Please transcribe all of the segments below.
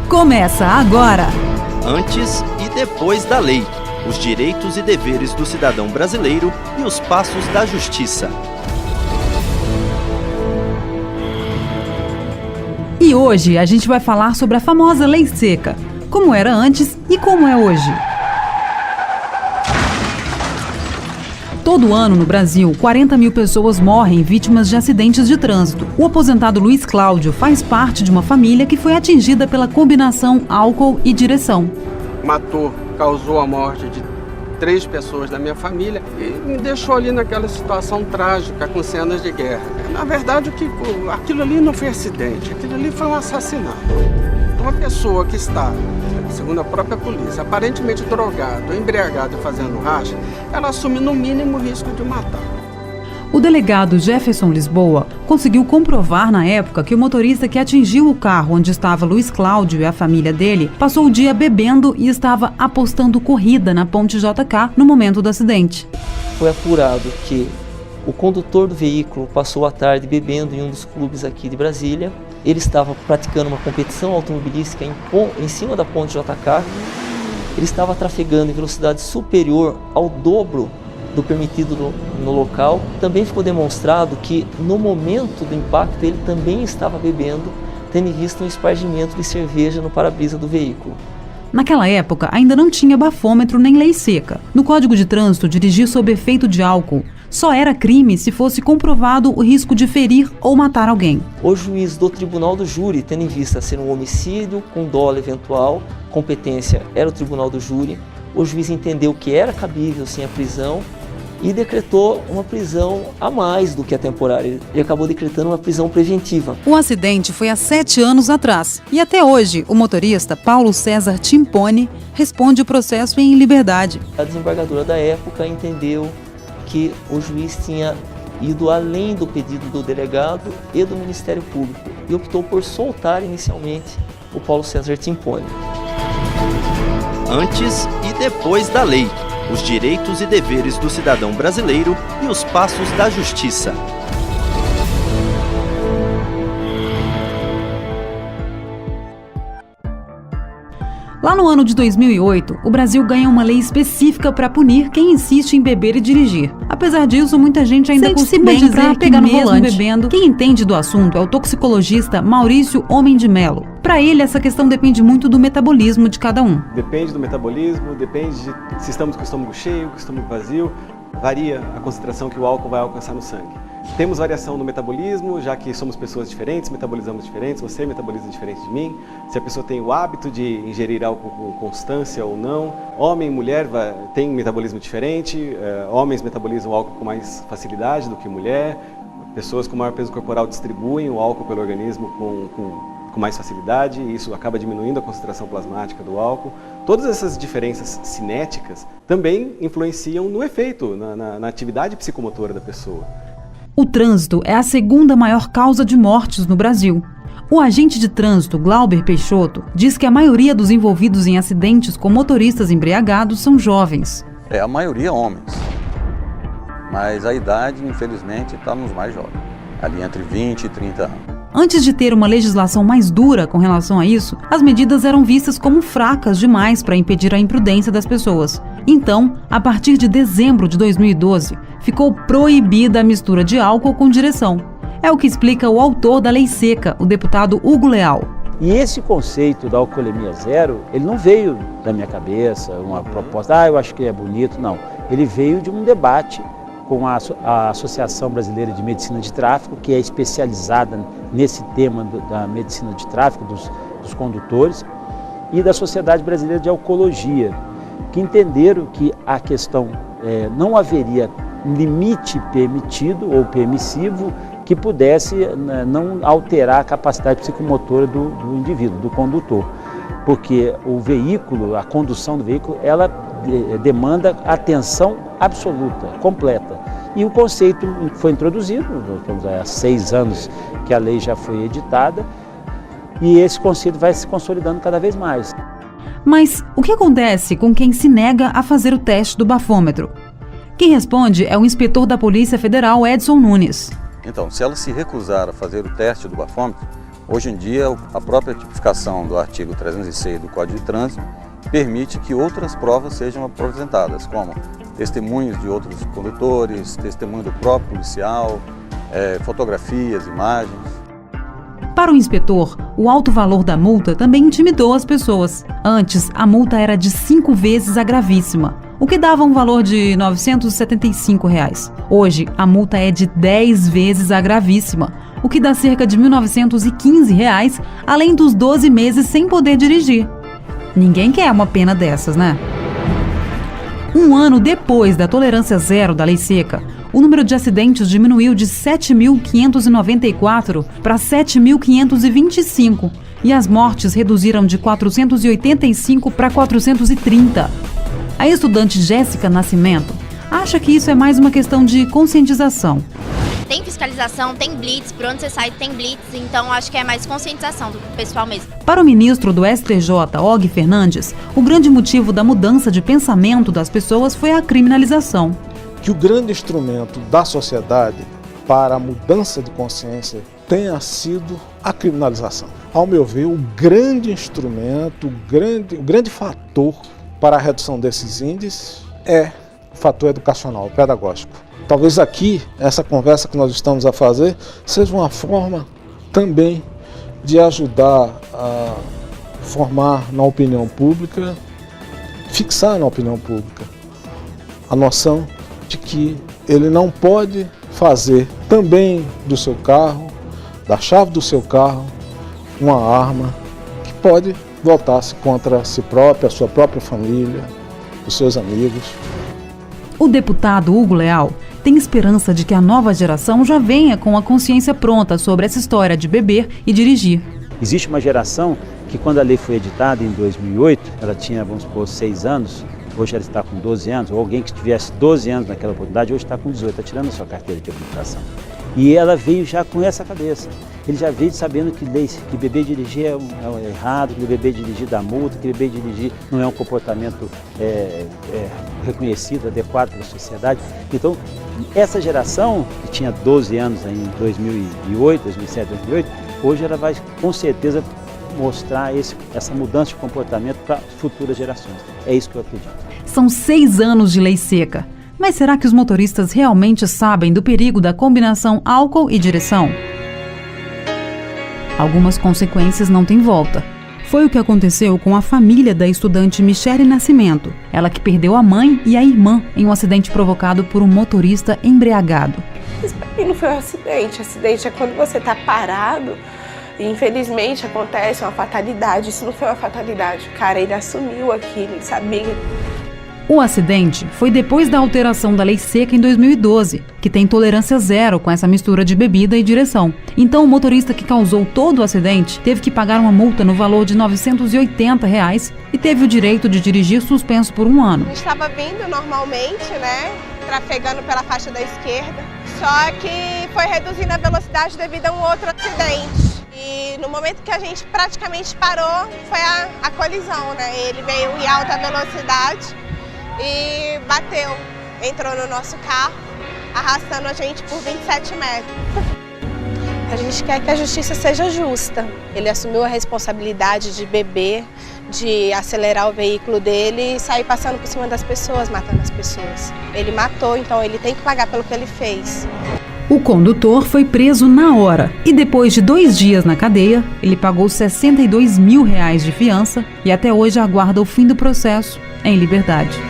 Começa agora! Antes e depois da lei. Os direitos e deveres do cidadão brasileiro e os passos da justiça. E hoje a gente vai falar sobre a famosa Lei Seca, como era antes e como é hoje. Todo ano no Brasil, 40 mil pessoas morrem vítimas de acidentes de trânsito. O aposentado Luiz Cláudio faz parte de uma família que foi atingida pela combinação álcool e direção. Causou a morte de 3 pessoas da minha família e me deixou ali naquela situação trágica com cenas de guerra. Na verdade, aquilo ali não foi acidente, aquilo ali foi um assassinato. Uma pessoa que está, segundo a própria polícia, aparentemente drogado, embriagado e fazendo racha, ela assume no mínimo o risco de matar. O delegado Jefferson Lisboa conseguiu comprovar na época que o motorista que atingiu o carro onde estava Luiz Cláudio e a família dele passou o dia bebendo e estava apostando corrida na Ponte JK no momento do acidente. Foi apurado que o condutor do veículo passou a tarde bebendo em um dos clubes aqui de Brasília. Ele estava praticando uma competição automobilística em cima da Ponte JK. Ele estava trafegando em velocidade superior ao dobro do permitido no local. Também ficou demonstrado que no momento do impacto ele também estava bebendo, tendo em vista um espargimento de cerveja no para-brisa do veículo. Naquela época ainda não tinha bafômetro nem lei seca. No Código de Trânsito, dirigir sob efeito de álcool só era crime se fosse comprovado o risco de ferir ou matar alguém. O juiz do tribunal do júri, tendo em vista ser um homicídio com dolo eventual, competência era o tribunal do júri, o juiz entendeu que era cabível sim a prisão e decretou uma prisão a mais do que a temporária. Ele acabou decretando uma prisão preventiva. O acidente foi há 7 anos atrás e até hoje o motorista Paulo César Timpone responde o processo em liberdade. A desembargadora da época entendeu que o juiz tinha ido além do pedido do delegado e do Ministério Público e optou por soltar inicialmente o Paulo César Timpone. Antes e depois da lei. Os direitos e deveres do cidadão brasileiro e os passos da justiça. Lá no ano de 2008, o Brasil ganha uma lei específica para punir quem insiste em beber e dirigir. Apesar disso, muita gente ainda costuma dizer que pegar no volante bebendo. Quem entende do assunto é o toxicologista Maurício Homem de Melo. Para ele, essa questão depende muito do metabolismo de cada um. Depende do metabolismo, depende de se estamos com o estômago cheio, com o estômago vazio, varia a concentração que o álcool vai alcançar no sangue. Temos variação no metabolismo, já que somos pessoas diferentes, metabolizamos diferentes, você metaboliza diferente de mim. Se a pessoa tem o hábito de ingerir álcool com constância ou não. Homem e mulher têm um metabolismo diferente, homens metabolizam o álcool com mais facilidade do que mulher. Pessoas com maior peso corporal distribuem o álcool pelo organismo com mais facilidade e isso acaba diminuindo a concentração plasmática do álcool. Todas essas diferenças cinéticas também influenciam no efeito, na atividade psicomotora da pessoa. O trânsito é a segunda maior causa de mortes no Brasil. O agente de trânsito, Glauber Peixoto, diz que a maioria dos envolvidos em acidentes com motoristas embriagados são jovens. A maioria homens, mas a idade, infelizmente, está nos mais jovens, ali entre 20 e 30 anos. Antes de ter uma legislação mais dura com relação a isso, as medidas eram vistas como fracas demais para impedir a imprudência das pessoas. Então, a partir de dezembro de 2012, ficou proibida a mistura de álcool com direção. É o que explica o autor da Lei Seca, o deputado Hugo Leal. E esse conceito da alcoolemia zero, ele não veio da minha cabeça, uma proposta, eu acho que é bonito, não. Ele veio de um debate com a Associação Brasileira de Medicina de Tráfico, que é especializada nesse tema da medicina de tráfico, dos condutores, e da Sociedade Brasileira de Alcoologia, que entenderam que a questão não haveria limite permitido ou permissivo que pudesse não alterar a capacidade psicomotora do indivíduo, do condutor, porque o veículo, a condução do veículo, ela demanda atenção absoluta, completa. E o conceito foi introduzido, há 6 anos que a lei já foi editada, e esse conceito vai se consolidando cada vez mais. Mas o que acontece com quem se nega a fazer o teste do bafômetro? Quem responde é o inspetor da Polícia Federal, Edson Nunes. Então, se ela se recusar a fazer o teste do bafômetro, Hoje em dia, a própria tipificação do artigo 306 do Código de Trânsito permite que outras provas sejam apresentadas, como testemunhos de outros condutores, testemunho do próprio policial, fotografias, imagens. Para o inspetor, o alto valor da multa também intimidou as pessoas. Antes, a multa era de 5 vezes a gravíssima, o que dava um valor de R$ 975. Hoje, a multa é de 10 vezes a gravíssima, o que dá cerca de R$ 1.915, além dos 12 meses sem poder dirigir. Ninguém quer uma pena dessas, né? Um ano depois da tolerância zero da Lei Seca, o número de acidentes diminuiu de 7.594 para 7.525 e as mortes reduziram de 485 para 430. A estudante Jéssica Nascimento acha que isso é mais uma questão de conscientização. Tem fiscalização, tem blitz, por onde você sai tem blitz, então acho que é mais conscientização do pessoal mesmo. Para o ministro do STJ, Og Fernandes, o grande motivo da mudança de pensamento das pessoas foi a criminalização. Que o grande instrumento da sociedade para a mudança de consciência tenha sido a criminalização. Ao meu ver, o grande instrumento, o grande fator para a redução desses índices é o fator educacional, pedagógico. Talvez aqui, essa conversa que nós estamos a fazer, seja uma forma também de ajudar a formar na opinião pública, fixar na opinião pública a noção de que ele não pode fazer também do seu carro, da chave do seu carro, uma arma que pode voltar-se contra si própria, a sua própria família, os seus amigos. O deputado Hugo Leal tem esperança de que a nova geração já venha com a consciência pronta sobre essa história de beber e dirigir. Existe uma geração que, quando a lei foi editada em 2008, ela tinha, vamos supor, 6 anos, hoje ela está com 12 anos, ou alguém que tivesse 12 anos naquela oportunidade, hoje está com 18, está tirando a sua carteira de habilitação. E ela veio já com essa cabeça. Ele já veio sabendo que beber e dirigir é errado, que beber e dirigir dá multa, que beber e dirigir não é um comportamento reconhecido, adequado para a sociedade. Então, essa geração, que tinha 12 anos em 2008, 2007, 2008, hoje ela vai com certeza mostrar essa mudança de comportamento para futuras gerações. É isso que eu acredito. São 6 anos de lei seca. Mas será que os motoristas realmente sabem do perigo da combinação álcool e direção? Algumas consequências não têm volta. Foi o que aconteceu com a família da estudante Michele Nascimento, ela que perdeu a mãe e a irmã em um acidente provocado por um motorista embriagado. Isso para mim não foi um acidente. Acidente é quando você está parado e infelizmente acontece uma fatalidade. Isso não foi uma fatalidade. O cara, ele assumiu aquilo, ele sabia. O acidente foi depois da alteração da Lei Seca em 2012, que tem tolerância zero com essa mistura de bebida e direção. Então, o motorista que causou todo o acidente teve que pagar uma multa no valor de R$ 980 e teve o direito de dirigir suspenso por 1 ano. A gente estava vindo normalmente, né, trafegando pela faixa da esquerda, só que foi reduzindo a velocidade devido a um outro acidente. E no momento que a gente praticamente parou, foi a colisão, né? Ele veio em alta velocidade e bateu, entrou no nosso carro, arrastando a gente por 27 metros. A gente quer que a justiça seja justa. Ele assumiu a responsabilidade de beber, de acelerar o veículo dele e sair passando por cima das pessoas, matando as pessoas. Ele matou, então ele tem que pagar pelo que ele fez. O condutor foi preso na hora e depois de 2 dias na cadeia, ele pagou R$ 62 mil de fiança e até hoje aguarda o fim do processo em liberdade.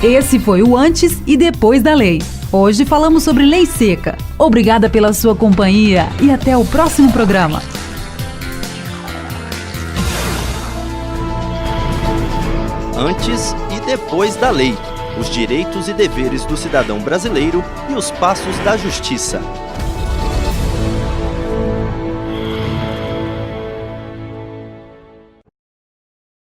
Esse foi o antes e depois da lei. Hoje falamos sobre lei seca. Obrigada pela sua companhia e até o próximo programa. Antes e depois da lei. Os direitos e deveres do cidadão brasileiro e os passos da justiça.